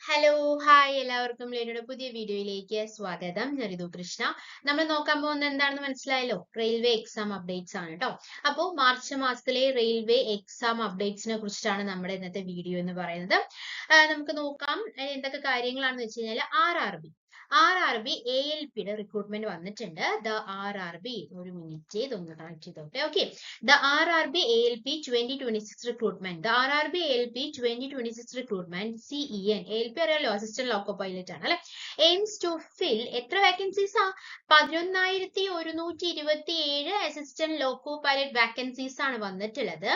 Hello hi എല്ലാവർക്കും ലേനയുടെ പുതിയ വീഡിയോയിലേക്ക് സ്വാഗതം. ഞാൻ ഋതു കൃഷ്ണ. നമ്മൾ നോക്കാൻ പോകുന്നത് എന്താണെന്ന് മനസ്സിലായല്ലോ, റെയിൽവേ എക്സാം അപ്ഡേറ്റ്സ് ആണ് കേട്ടോ. അപ്പോൾ മാർച്ച് മാസത്തിലെ റെയിൽവേ എക്സാം അപ്ഡേറ്റ്സിനെ കുറിച്ചിട്ടാണ് നമ്മുടെ ഇന്നത്തെ വീഡിയോ എന്ന് പറയുന്നത്. നമുക്ക് നോക്കാം എന്തൊക്കെ കാര്യങ്ങളാണെന്ന് വെച്ച് കഴിഞ്ഞാൽ ആർ ആർ ബി ALPയുടെ റിക്രൂട്ട്മെന്റ് വന്നിട്ടുണ്ട്. RRB ഒരു മിനിറ്റ് ഇതൊന്ന് കണക്ട് ചെയ്തോട്ടെ. Okay, RRB ALP 2026 recruitment, RRB ALP 2026 recruitment CEN ALP അറിയാലോ, അസിസ്റ്റന്റ് ലോക്കോ പൈലറ്റ് ആണ് അല്ലെ. എയിംസ് ടു ഫിൽ എത്ര vacancies 11,127 assistant loco pilot vacancies ആണ് വന്നിട്ടുള്ളത്.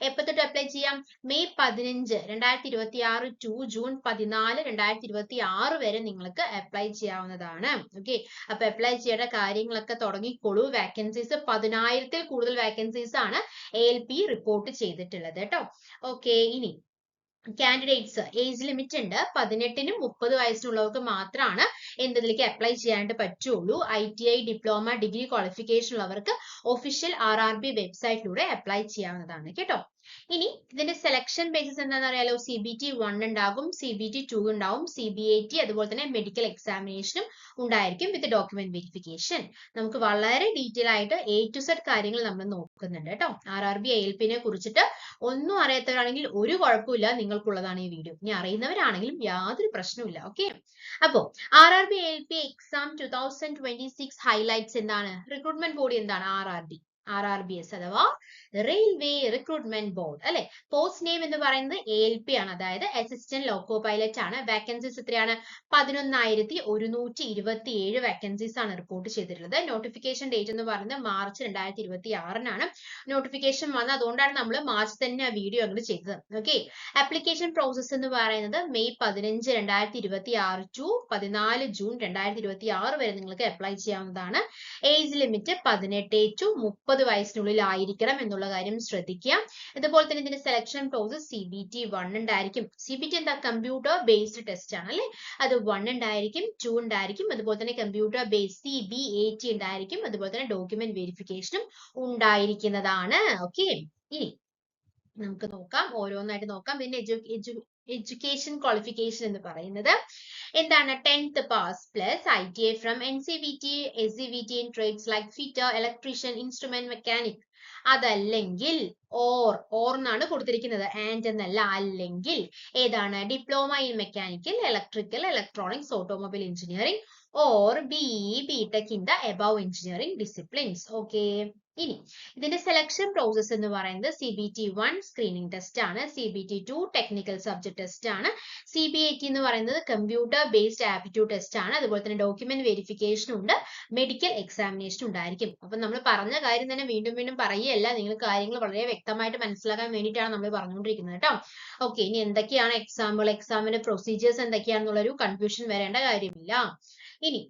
എപ്പോ തൊട്ട് അപ്ലൈ ചെയ്യാം? മെയ് 15 2026 ടു ജൂൺ 14 2026 വരെ നിങ്ങൾക്ക് അപ്ലൈ ചെയ്യാവുന്നതാണ്. ഓക്കെ, അപ്പൊ അപ്ലൈ ചെയ്യേണ്ട കാര്യങ്ങളൊക്കെ തുടങ്ങിക്കോളൂ. വാക്കൻസീസ് 10,000-ൽ കൂടുതൽ വാക്കൻസീസ് ആണ് ALP റിപ്പോർട്ട് ചെയ്തിട്ടുള്ളത് കേട്ടോ. ഓക്കെ, ഇനി കാൻഡിഡേറ്റ്സ് ഏജ് ലിമിറ്റ് ഉണ്ട്. 18-നും 30 വയസ്സിനുള്ളവർക്ക് മാത്രമാണ് എന്തിലേക്ക് അപ്ലൈ ചെയ്യാനായിട്ട് പറ്റുള്ളൂ. ITI ഡിപ്ലോമ ഡിഗ്രി ക്വാളിഫിക്കേഷൻ ഉള്ളവർക്ക് ഒഫീഷ്യൽ RRB വെബ്സൈറ്റിലൂടെ അപ്ലൈ ചെയ്യാവുന്നതാണ് കേട്ടോ. ഇനി ഇതിന്റെ സെലക്ഷൻ ബേസിസ് എന്താണെന്ന് അറിയാലോ. CBT 1 ഉണ്ടാകും, CBT 2 ഉണ്ടാവും, CBAT അതുപോലെ തന്നെ മെഡിക്കൽ എക്സാമിനേഷനും ഉണ്ടായിരിക്കും വിത്ത് ഡോക്യുമെന്റ് വെരിഫിക്കേഷൻ. നമുക്ക് വളരെ ഡീറ്റെയിൽ ആയിട്ട് A to Z കാര്യങ്ങൾ നമ്മൾ നോക്കുന്നുണ്ട് കേട്ടോ. RRB ALP നെ കുറിച്ചിട്ട് ഒന്നും അറിയാത്തവരാണെങ്കിൽ ഒരു കുഴപ്പമില്ല, നിങ്ങൾക്കുള്ളതാണ് ഈ വീഡിയോ. ഇനി അറിയുന്നവരാണെങ്കിലും യാതൊരു പ്രശ്നവുമില്ല. ഓക്കെ, അപ്പോ RRB ALP എക്സാം 2026 ഹൈലൈറ്റ്സ് എന്താണ്? റിക്രൂട്ട്മെന്റ് ബോഡി എന്താണ്? RRBS അഥവാ റെയിൽവേ റിക്രൂട്ട്മെന്റ് ബോർഡ് അല്ലെ. പോസ്റ്റ് നെയിം എന്ന് പറയുന്നത് ALP ആണ്, അതായത് അസിസ്റ്റന്റ് ലോക്കോ പൈലറ്റ് ആണ്. വാക്കൻസീസ് എത്രയാണ്? 11,127 വാക്കൻസീസ് ആണ് റിപ്പോർട്ട് ചെയ്തിട്ടുള്ളത്. നോട്ടിഫിക്കേഷൻ ഡേറ്റ് എന്ന് പറയുന്നത് മാർച്ച് 2026-നാണ് നോട്ടിഫിക്കേഷൻ വന്നത്. അതുകൊണ്ടാണ് നമ്മൾ മാർച്ച് തന്നെ ആ വീഡിയോ അങ്ങോട്ട് ചെയ്തത്. ഓക്കെ, ആപ്ലിക്കേഷൻ പ്രോസസ് എന്ന് പറയുന്നത് മെയ് 15 2026 ടു 14 ജൂൺ 2026 വരെ നിങ്ങൾക്ക് അപ്ലൈ ചെയ്യാവുന്നതാണ്. ഏജ് ലിമിറ്റ് 18 ടു 30 വയസ്സിനുള്ളിൽ ആയിരിക്കണം എന്നുള്ള കാര്യം ശ്രദ്ധിക്കുക. അതുപോലെ തന്നെ ഇതിന്റെ സെലക്ഷൻ പ്രോസസ് CBT 1 ഉണ്ടായിരിക്കും. CBT എന്താ? കമ്പ്യൂട്ടർ ബേസ്ഡ് ടെസ്റ്റ് ആണ് അല്ലെ. അത് 1 ഉണ്ടായിരിക്കും, 2 ഉണ്ടായിരിക്കും, അതുപോലെ തന്നെ കമ്പ്യൂട്ടർ ബേസ്ഡ് CBAT ഉണ്ടായിരിക്കും, അതുപോലെ തന്നെ ഡോക്യുമെന്റ് വെരിഫിക്കേഷനും ഉണ്ടായിരിക്കുന്നതാണ്. ഓക്കെ, ഇനി നമുക്ക് നോക്കാം, ഓരോന്നായിട്ട് നോക്കാം. പിന്നെ എഡ്യൂക്കേഷൻ ക്വാളിഫിക്കേഷൻ എന്ന് പറയുന്നത് എന്താണ്? 10th pass plus ITI from NCVT, SCVT in trades like fitter, electrician, instrument mechanic. അതല്ലെങ്കിൽ ഓർ എന്നാണ് കൊടുത്തിരിക്കുന്നത്, ആൻഡ് എന്നല്ല. അല്ലെങ്കിൽ ഏതാണ്? Diploma in mechanical, electrical, electronics, automobile engineering or BTech in the above engineering disciplines. Okay, ഇനി ഇതിന്റെ selection process എന്ന് പറയുന്നത് CBT 1 സ്ക്രീനിങ് ടെസ്റ്റ് ആണ്, CBT 2 ടെക്നിക്കൽ സബ്ജക്ട് ടെസ്റ്റ് ആണ്, CBAT എന്ന് പറയുന്നത് കമ്പ്യൂട്ടർ ബേസ്ഡ് ആപ്റ്റിറ്റ്യൂഡ് ടെസ്റ്റ് ആണ്. അതുപോലെ തന്നെ ഡോക്യുമെന്റ് വെരിഫിക്കേഷൻ ഉണ്ട്, മെഡിക്കൽ എക്സാമിനേഷൻ ഉണ്ടായിരിക്കും. അപ്പൊ നമ്മൾ പറഞ്ഞ കാര്യം തന്നെ വീണ്ടും വീണ്ടും പറയുകയല്ല, നിങ്ങൾ കാര്യങ്ങൾ വളരെ വ്യക്തമായിട്ട് മനസ്സിലാക്കാൻ വേണ്ടിയിട്ടാണ് നമ്മൾ പറഞ്ഞുകൊണ്ടിരിക്കുന്നത് കേട്ടോ. ഓക്കെ, ഇനി എന്തൊക്കെയാണ് എക്സാമിന്റെ പ്രൊസീജിയേഴ്സ് എന്തൊക്കെയാണെന്നുള്ളൊരു കൺഫ്യൂഷൻ വരേണ്ട കാര്യമില്ല. ഇനി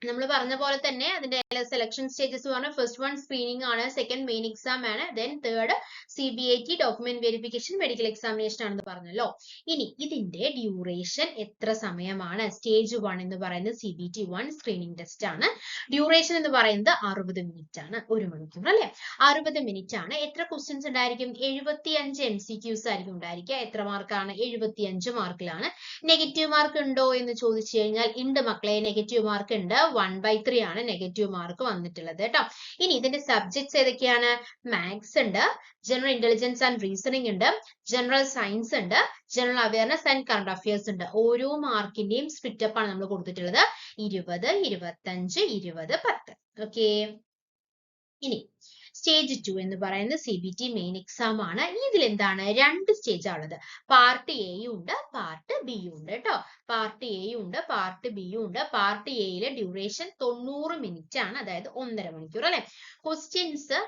നമ്മൾ പറഞ്ഞ പോലെ തന്നെ അതിന്റെ സെലക്ഷൻ സ്റ്റേജസ് പറഞ്ഞാൽ ഫസ്റ്റ് വൺ സ്ക്രീനിങ് ആണ്, സെക്കൻഡ് മെയിൻ എക്സാം ആണ്, then third CBAT document verification, medical examination ആണെന്ന് പറഞ്ഞല്ലോ. ഇനി ഇതിന്റെ ഡ്യൂറേഷൻ എത്ര സമയമാണ്? സ്റ്റേജ് 1 എന്ന് പറയുന്നത് CBT 1 സ്ക്രീനിങ് ടെസ്റ്റ് ആണ്. ഡ്യൂറേഷൻ എന്ന് പറയുന്നത് 60 മിനിറ്റ് ആണ്, 1 മണിക്കൂർ അല്ലെ. 60 മിനിറ്റ് ആണ്. എത്ര ക്വസ്റ്റ്യൻസ് ഉണ്ടായിരിക്കും? 75 MCQs ആയിരിക്കും ഉണ്ടായിരിക്കുക. എത്ര മാർക്കാണ്? 75 മാർക്കിലാണ്. നെഗറ്റീവ് മാർക്ക് ഉണ്ടോ എന്ന് ചോദിച്ചു കഴിഞ്ഞാൽ ഉണ്ട് മക്കളെ, നെഗറ്റീവ് മാർക്ക് ഉണ്ട്. 1/3 ആണ് നെഗറ്റീവ് മാർക്ക് വന്നിട്ടുള്ളത് കേട്ടോ. ഇനി ഇതിന്റെ സബ്ജക്ട്സ് ഏതൊക്കെയാണ്? മാത്സ് ഉണ്ട്, ജനറൽ ഇന്റലിജൻസ് ആൻഡ് റീസണിംഗ് ഉണ്ട്, ജനറൽ സയൻസ് ഉണ്ട്, general awareness and current affairs ഉണ്ട്. ഓരോ മാർക്കിന്റെയും സ്പ്ലിറ്റ് അപ്പ് ആണ് നമ്മൾ കൊടുത്തിട്ടുള്ളത്, 20, 25, 20, 10. ഓക്കെ, ഇനി സ്റ്റേജ് 2 എന്ന് പറയുന്നത് CBT മെയിൻ എക്സാം ആണ്. ഇതിൽ എന്താണ്? 2 സ്റ്റേജ് ആണുള്ളത്. പാർട്ട് എയും ഉണ്ട്, പാർട്ട് ബിയും ഉണ്ട് കേട്ടോ. പാർട്ട് എയും ഉണ്ട്, പാർട്ട് ബിയും ഉണ്ട്. പാർട്ട് എയിലെ ഡ്യൂറേഷൻ 90 മിനിറ്റ് ആണ്, അതായത് 1.5 മണിക്കൂർ അല്ലെ. ക്വസ്റ്റ്യൻസ്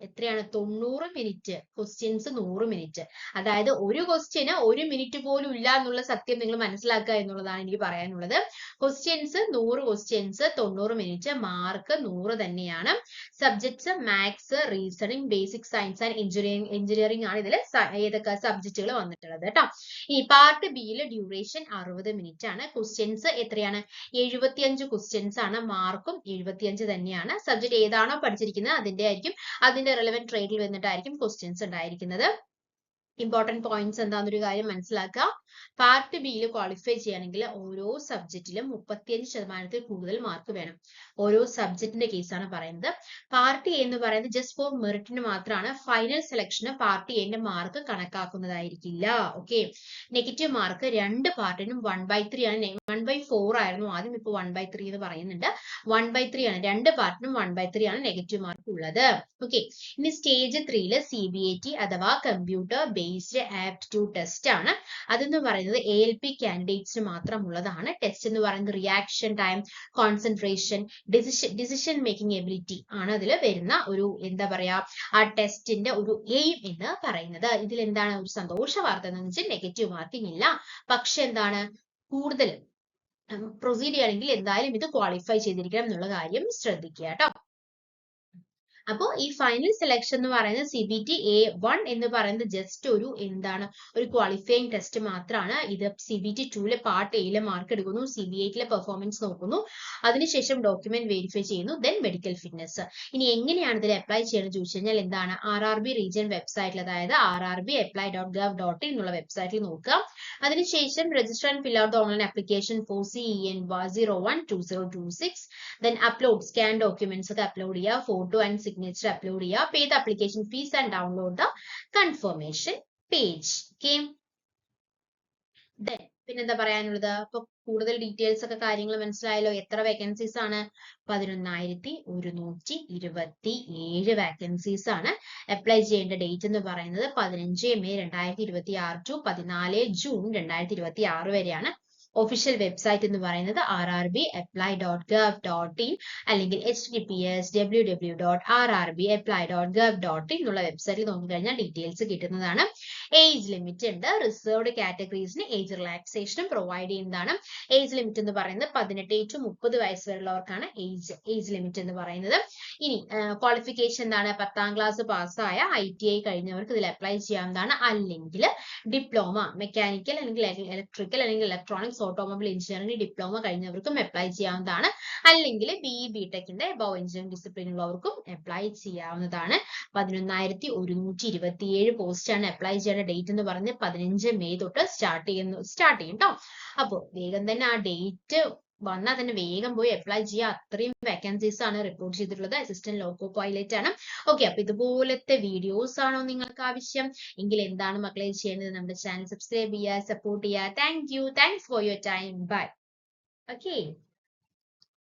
എത്രയാണ്? 90 മിനിറ്റ്. Questions 100 minute. അതായത് ഒരു ക്വസ്റ്റ്യന് 1 മിനിറ്റ് പോലും ഇല്ല എന്നുള്ള സത്യം നിങ്ങൾ മനസ്സിലാക്കുക എന്നുള്ളതാണ് എനിക്ക് പറയാനുള്ളത്. ക്വസ്റ്റ്യൻസ് 100 ക്വസ്റ്റ്യൻസ്, 90 മിനിറ്റ്, മാർക്ക് 100 തന്നെയാണ്. Subjects maths, reasoning, basic science and engineering ആണ് ഇതിൽ ഏതൊക്കെ സബ്ജക്റ്റുകൾ വന്നിട്ടുള്ളത് കേട്ടോ. ഈ പാർട്ട് ബിയിൽ ഡ്യൂറേഷൻ 60 മിനിറ്റ് ആണ്. ക്വസ്റ്റ്യൻസ് എത്രയാണ്? 75 ക്വസ്റ്റ്യൻസ് ആണ്, മാർക്കും 75 തന്നെയാണ്. സബ്ജക്ട് ഏതാണോ പഠിച്ചിരിക്കുന്നത് അതിന്റെ റിലവന്റ് ട്രേഡിൽ വന്നിട്ടായിരിക്കും ക്വസ്റ്റ്യൻസ് ഉണ്ടായിരിക്കുന്നത്. ഇമ്പോർട്ടന്റ് പോയിന്റ്സ് എന്താണെന്നൊരു കാര്യം മനസ്സിലാക്കുക. പാർട്ട് ബിയിൽ ക്വാളിഫൈ ചെയ്യണമെങ്കിൽ ഓരോ സബ്ജക്റ്റിലും 35% കൂടുതൽ മാർക്ക് വേണം. ഓരോ സബ്ജക്റ്റിന്റെ കേസാണ് പറയുന്നത്. പാർട്ട് എ എന്ന് പറയുന്നത് ജസ്റ്റ് ഫോർ മെറിറ്റിന് മാത്രമാണ്. ഫൈനൽ സെലക്ഷന് പാർട്ട് എന്റെ മാർക്ക് കണക്കാക്കുന്നതായിരിക്കില്ല. ഓക്കെ, നെഗറ്റീവ് മാർക്ക് രണ്ട് പാർട്ടിനും 1/3 ആണ്. 1/4 ആയിരുന്നു ആദ്യം, ഇപ്പൊ 1/3 എന്ന് പറയുന്നുണ്ട്. 1/3 ആണ്, രണ്ട് പാർട്ടിനും 1/3 ആണ് നെഗറ്റീവ് മാർക്ക് ഉള്ളത്. ഓക്കെ, ഇനി സ്റ്റേജ് 3 CBAT അഥവാ കമ്പ്യൂട്ടർ ബേസ്ഡ് ആപ്റ്റിറ്റ്യൂഡ് ടെസ്റ്റ് ആണ്. അതെന്ന് പറയുന്നത് ALP കാൻഡിഡേറ്റ്സിന് മാത്രമുള്ളതാണ്. ടെസ്റ്റ് എന്ന് പറയുന്നത് reaction time, concentration, decision making ability ആണ് അതിൽ വരുന്ന ഒരു എന്താ പറയാ ആ ടെസ്റ്റിന്റെ ഒരു എയിം എന്ന് പറയുന്നത്. ഇതിൽ എന്താണ് ഒരു സന്തോഷ വാർത്ത എന്ന് വെച്ചാൽ നെഗറ്റീവ് മാർക്കിംഗ് ഇല്ല. പക്ഷെ എന്താണ് കൂടുതൽ പ്രൊസീഡ് ചെയ്യണമെങ്കിൽ എന്തായാലും ഇത് ക്വാളിഫൈ ചെയ്തിരിക്കണം എന്നുള്ള കാര്യം ശ്രദ്ധിക്കുക കേട്ടോ. അപ്പോൾ ഈ ഫൈനൽ സെലക്ഷൻ എന്ന് പറയുന്നത് CBT A1 എന്ന് പറയുന്നത് ജസ്റ്റ് ഒരു എന്താണ് ഒരു ക്വാളിഫയിങ് ടെസ്റ്റ് മാത്രമാണ്. ഇത് CBT 2 പാർട്ട് എയിലെ മാർക്ക് എടുക്കുന്നു, CBAറ്റിലെ പെർഫോമൻസ് നോക്കുന്നു, അതിനുശേഷം ഡോക്യുമെന്റ് വെരിഫൈ ചെയ്യുന്നു, ദെൻ മെഡിക്കൽ ഫിറ്റ്നസ്. ഇനി എങ്ങനെയാണ് ഇതിൽ അപ്ലൈ ചെയ്യണമെന്ന് ചോദിച്ചു കഴിഞ്ഞാൽ എന്താണ് RRB റീജിയൻ വെബ്സൈറ്റിൽ, അതായത് rrbapply.gov.in എന്നുള്ള വെബ്സൈറ്റിൽ നോക്കുക. അതിനുശേഷം register and fill out the online application for CEN 012026. Then upload scan documents ഒക്കെ അപ്ലോഡ് ചെയ്യുക, ഫോട്ടോ ആൻഡ് signature upload ചെയ്യുക, pay the application fees and download the confirmation page. Okay, then പിന്നെന്താ പറയാനുള്ളത്? അപ്പൊ കൂടുതൽ ഡീറ്റെയിൽസ് ഒക്കെ കാര്യങ്ങൾ മനസ്സിലായല്ലോ. എത്ര വേക്കൻസീസ് ആണ്? 11,127 വേക്കൻസീസ് ആണ്. അപ്ലൈ ചെയ്യേണ്ട ഡേറ്റ് എന്ന് പറയുന്നത് 15 മെയ് 2026 ടു 14 ജൂൺ 2026 വരെയാണ്. ഒഫീഷ്യൽ വെബ്സൈറ്റ് എന്ന് പറയുന്നത് rrbapply.gov.in അല്ലെങ്കിൽ https://www.rrbapply.gov.in എന്നുള്ള വെബ്സൈറ്റിൽ നോക്കിക്കഴിഞ്ഞാൽ ഡീറ്റെയിൽസ് കിട്ടുന്നതാണ്. ഏജ് ലിമിറ്റ് ഉണ്ട്. റിസർവ്ഡ് കാറ്റഗറീസിന് ഏജ് റിലാക്സേഷനും പ്രൊവൈഡ് ചെയ്യുന്നതാണ്. ഏജ് ലിമിറ്റ് എന്ന് പറയുന്നത് 18 to 30 വയസ്സ് വരെയുള്ളവർക്കാണ് ഏജ് ലിമിറ്റ് എന്ന് പറയുന്നത്. ഇനി ക്വാളിഫിക്കേഷൻ എന്താണ്? 10ാം ക്ലാസ് പാസ്സായ ITI കഴിഞ്ഞവർക്ക് ഇതിൽ അപ്ലൈ ചെയ്യാവുന്നതാണ്. അല്ലെങ്കിൽ ഡിപ്ലോമ മെക്കാനിക്കൽ അല്ലെങ്കിൽ ഇലക്ട്രിക്കൽ അല്ലെങ്കിൽ ഇലക്ട്രോണിക്സ് ഓട്ടോമൊബൈൽ എഞ്ചിനീയറിംഗ് ഡിപ്ലോമ കഴിഞ്ഞവർക്കും അപ്ലൈ ചെയ്യാവുന്നതാണ്. അല്ലെങ്കിൽ BE BTechന്റെ അബവ് എഞ്ചിനീയറിംഗ് ഡിസിപ്ലിൻ ഉള്ളവർക്കും അപ്ലൈ ചെയ്യാവുന്നതാണ്. 11,127 പോസ്റ്റ് ആണ്. അപ്ലൈ ചെയ്യേണ്ട ഡേറ്റ് എന്ന് പറഞ്ഞ് 15 മെയ് തൊട്ട് സ്റ്റാർട്ട് ചെയ്യും കേട്ടോ. അപ്പോൾ വേഗം തന്നെ ആ ഡേറ്റ് വന്നാൽ തന്നെ വേഗം പോയി അപ്ലൈ ചെയ്യുക. അത്രയും വേക്കൻസീസ് ആണ് റിപ്പോർട്ട് ചെയ്തിട്ടുള്ളത്. അസിസ്റ്റന്റ് ലോക്കോ പൈലറ്റ് ആണ്. ഓക്കെ, അപ്പൊ ഇതുപോലത്തെ വീഡിയോസ് ആണോ നിങ്ങൾക്ക് ആവശ്യം എങ്കിൽ എന്താണ് മക്കളെ ചെയ്യേണ്ടത്? നമ്മുടെ ചാനൽ സബ്സ്ക്രൈബ് ചെയ്യുക, സപ്പോർട്ട് ചെയ്യുക. Thanks for your time. Bye. Okay.